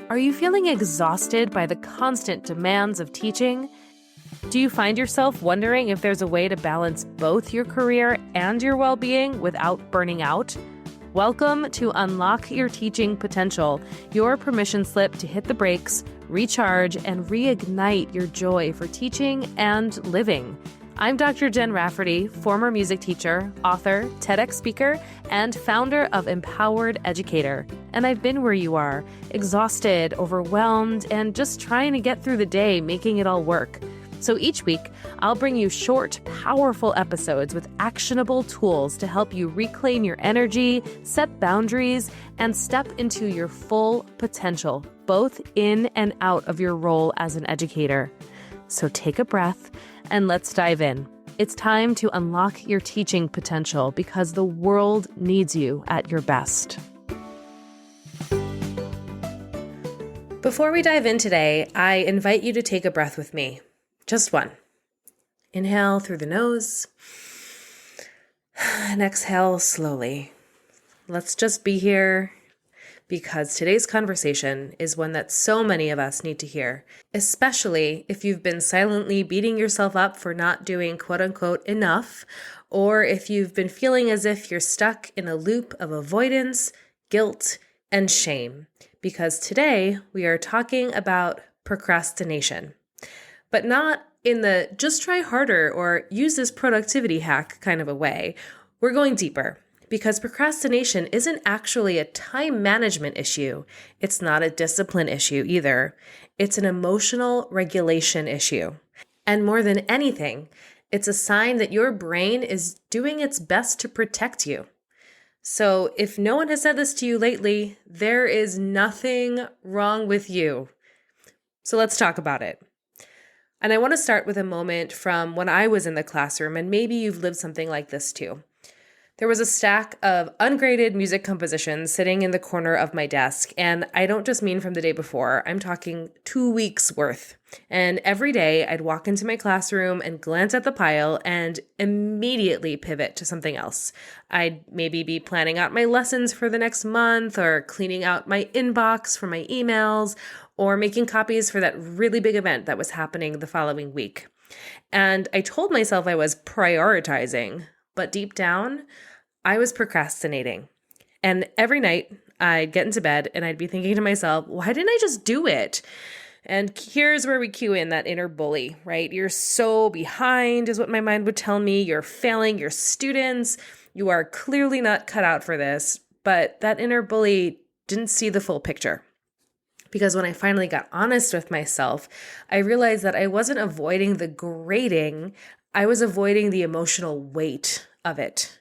Are you feeling exhausted by the constant demands of teaching? Do you find yourself wondering if there's a way to balance both your career and your well-being without burning out? Welcome to Unlock Your Teaching Potential, your permission slip to hit the brakes, recharge, and reignite your joy for teaching and living. I'm Dr. Jen Rafferty, former music teacher, author, TEDx speaker, and founder of Empowered Educator. And I've been where you are, exhausted, overwhelmed, and just trying to get through the day, making it all work. So each week, I'll bring you short, powerful episodes with actionable tools to help you reclaim your energy, set boundaries, and step into your full potential, both in and out of your role as an educator. So take a breath and let's dive in. It's time to unlock your teaching potential because the world needs you at your best. Before we dive in today, I invite you to take a breath with me. Just one. Inhale through the nose and exhale slowly. Let's just be here because today's conversation is one that so many of us need to hear, especially if you've been silently beating yourself up for not doing quote unquote enough, or if you've been feeling as if you're stuck in a loop of avoidance, guilt, and shame. Because today we are talking about procrastination. But not in the just try harder or use this productivity hack kind of a way. We're going deeper because procrastination isn't actually a time management issue. It's not a discipline issue either. It's an emotional regulation issue. And more than anything, it's a sign that your brain is doing its best to protect you. So if no one has said this to you lately, there is nothing wrong with you. So let's talk about it. And I want to start with a moment from when I was in the classroom, and maybe you've lived something like this too. There was a stack of ungraded music compositions sitting in the corner of my desk, and I don't just mean from the day before, I'm talking 2 weeks worth. And every day I'd walk into my classroom and glance at the pile and immediately pivot to something else. I'd maybe be planning out my lessons for the next month, or cleaning out my inbox for my emails, or making copies for that really big event that was happening the following week. And I told myself I was prioritizing, but deep down, I was procrastinating. And every night I'd get into bed and I'd be thinking to myself, why didn't I just do it? And here's where we cue in that inner bully, right? You're so behind is what my mind would tell me. You're failing your students. You are clearly not cut out for this. But that inner bully didn't see the full picture. Because when I finally got honest with myself, I realized that I wasn't avoiding the grading, I was avoiding the emotional weight of it.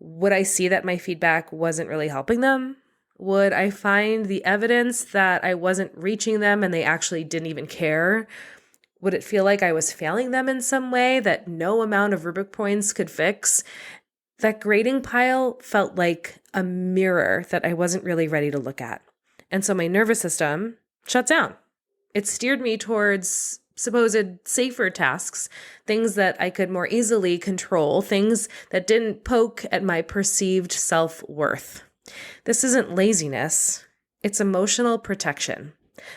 Would I see that my feedback wasn't really helping them? Would I find the evidence that I wasn't reaching them and they actually didn't even care? Would it feel like I was failing them in some way that no amount of rubric points could fix? That grading pile felt like a mirror that I wasn't really ready to look at. And so my nervous system shut down. It steered me towards supposed safer tasks, things that I could more easily control, things that didn't poke at my perceived self-worth. This isn't laziness, it's emotional protection.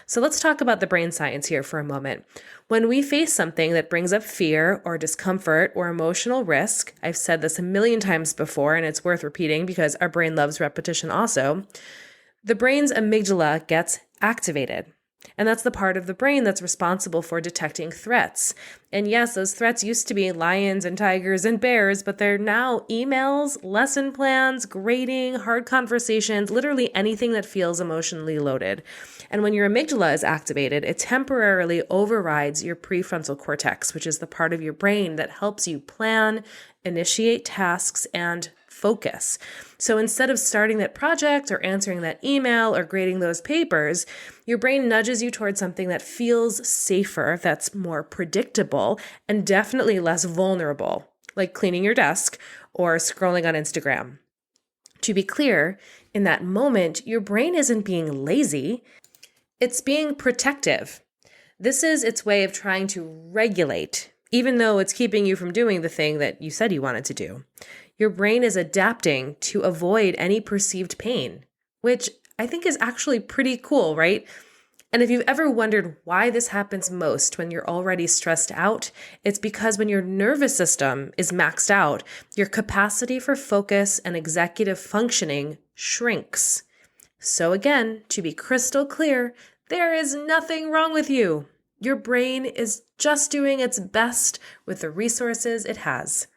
So let's talk about the brain science here for a moment. When we face something that brings up fear or discomfort or emotional risk, I've said this a million times before and it's worth repeating because our brain loves repetition also, the brain's amygdala gets activated. And that's the part of the brain that's responsible for detecting threats. And yes, those threats used to be lions and tigers and bears, but they're now emails, lesson plans, grading, hard conversations, literally anything that feels emotionally loaded. And when your amygdala is activated, it temporarily overrides your prefrontal cortex, which is the part of your brain that helps you plan, initiate tasks, and focus. So instead of starting that project or answering that email or grading those papers, your brain nudges you towards something that feels safer, that's more predictable, and definitely less vulnerable, like cleaning your desk or scrolling on Instagram. To be clear, in that moment, your brain isn't being lazy, it's being protective. This is its way of trying to regulate, even though it's keeping you from doing the thing that you said you wanted to do. Your brain is adapting to avoid any perceived pain, which I think is actually pretty cool, right? And if you've ever wondered why this happens most when you're already stressed out, it's because when your nervous system is maxed out, your capacity for focus and executive functioning shrinks. So again, to be crystal clear, there is nothing wrong with you. Your brain is just doing its best with the resources it has.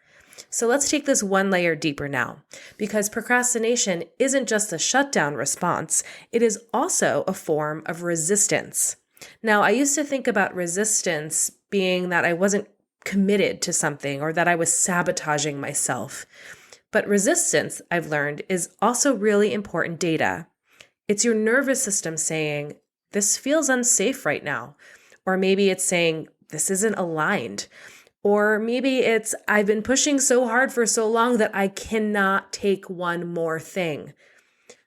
So let's take this one layer deeper now, because procrastination isn't just a shutdown response, it is also a form of resistance. Now, I used to think about resistance being that I wasn't committed to something or that I was sabotaging myself. But resistance, I've learned, is also really important data. It's your nervous system saying, this feels unsafe right now. Or maybe it's saying, this isn't aligned. Or maybe it's, I've been pushing so hard for so long that I cannot take one more thing.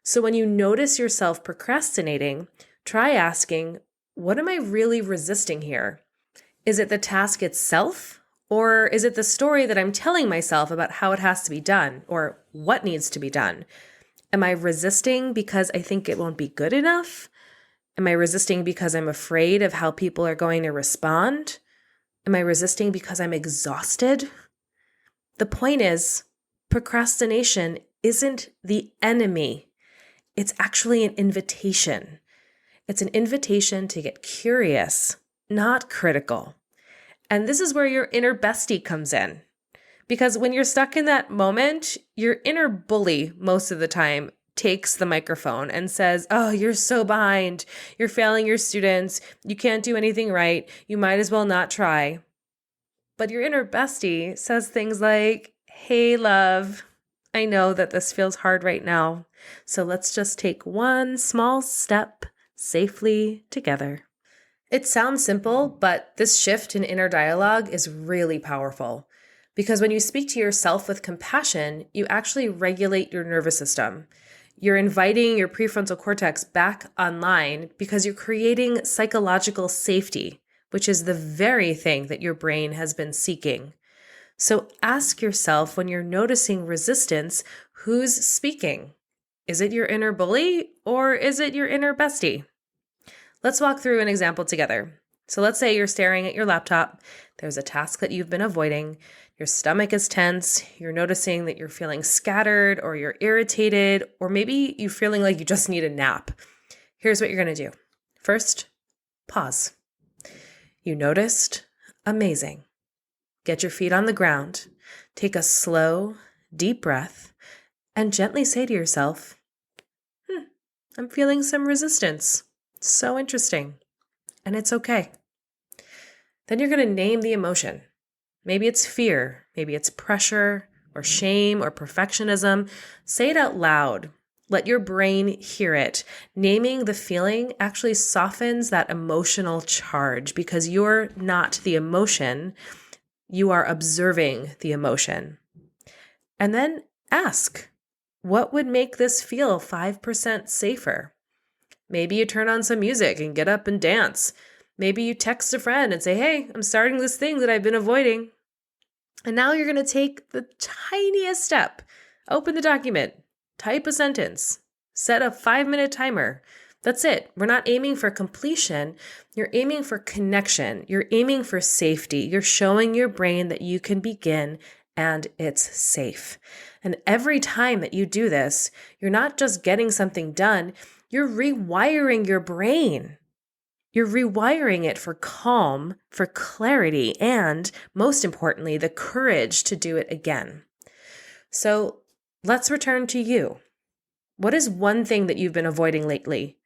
So when you notice yourself procrastinating, try asking, what am I really resisting here? Is it the task itself? Or is it the story that I'm telling myself about how it has to be done or what needs to be done? Am I resisting because I think it won't be good enough? Am I resisting because I'm afraid of how people are going to respond? Am I resisting because I'm exhausted? The point is, procrastination isn't the enemy. It's actually an invitation. It's an invitation to get curious, not critical. And this is where your inner bestie comes in. Because when you're stuck in that moment, your inner bully most of the time takes the microphone and says, oh, you're so behind. You're failing your students. You can't do anything right. You might as well not try. But your inner bestie says things like, hey, love, I know that this feels hard right now. So let's just take one small step safely together. It sounds simple, but this shift in inner dialogue is really powerful. Because when you speak to yourself with compassion, you actually regulate your nervous system. You're inviting your prefrontal cortex back online because you're creating psychological safety, which is the very thing that your brain has been seeking. So ask yourself when you're noticing resistance, who's speaking? Is it your inner bully or is it your inner bestie? Let's walk through an example together. So let's say you're staring at your laptop. There's a task that you've been avoiding. Your stomach is tense. You're noticing that you're feeling scattered or you're irritated, or maybe you're feeling like you just need a nap. Here's what you're going to do. First, pause. You noticed? Amazing. Get your feet on the ground. Take a slow, deep breath and gently say to yourself, I'm feeling some resistance. So interesting. And it's okay. Then you're going to name the emotion. Maybe it's fear, maybe it's pressure or shame or perfectionism. Say it out loud. Let your brain hear it. Naming the feeling actually softens that emotional charge because you're not the emotion. You are observing the emotion. And then ask, what would make this feel 5% safer? Maybe you turn on some music and get up and dance. Maybe you text a friend and say, hey, I'm starting this thing that I've been avoiding. And now you're going to take the tiniest step. Open the document, type a sentence, set a 5-minute timer. That's it. We're not aiming for completion. You're aiming for connection. You're aiming for safety. You're showing your brain that you can begin and it's safe. And every time that you do this, you're not just getting something done, you're rewiring your brain. You're rewiring it for calm, for clarity, and most importantly, the courage to do it again. So let's return to you. What is one thing that you've been avoiding lately?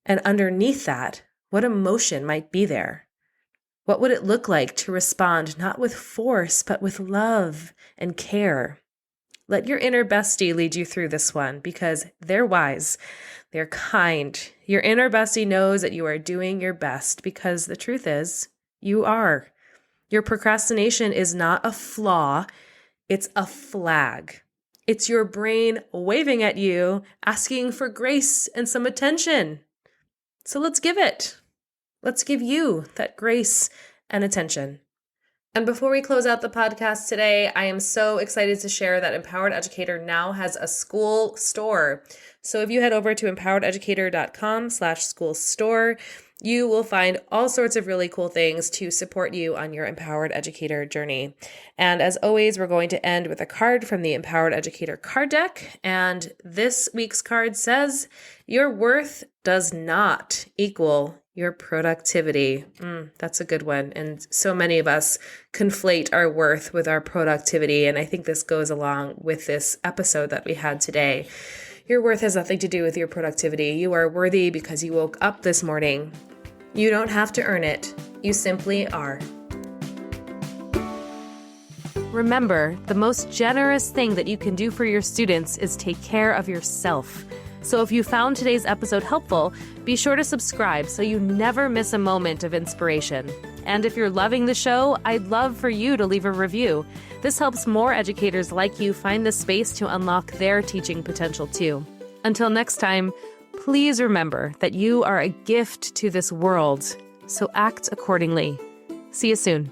And underneath that, what emotion might be there? What would it look like to respond not with force, but with love and care? Let your inner bestie lead you through this one because they're wise. They're kind. Your inner bestie knows that you are doing your best because the truth is, you are. Your procrastination is not a flaw. It's a flag. It's your brain waving at you, asking for grace and some attention. So let's give it. Let's give you that grace and attention. And before we close out the podcast today, I am so excited to share that Empowered Educator now has a school store. So if you head over to empowerededucator.com/school store, you will find all sorts of really cool things to support you on your Empowered Educator journey. And as always, we're going to end with a card from the Empowered Educator card deck. And this week's card says, your worth does not equal your productivity. That's a good one. And so many of us conflate our worth with our productivity. And I think this goes along with this episode that we had today. Your worth has nothing to do with your productivity. You are worthy because you woke up this morning. You don't have to earn it. You simply are. Remember, the most generous thing that you can do for your students is take care of yourself. So if you found today's episode helpful, be sure to subscribe so you never miss a moment of inspiration. And if you're loving the show, I'd love for you to leave a review. This helps more educators like you find the space to unlock their teaching potential too. Until next time, please remember that you are a gift to this world, so act accordingly. See you soon.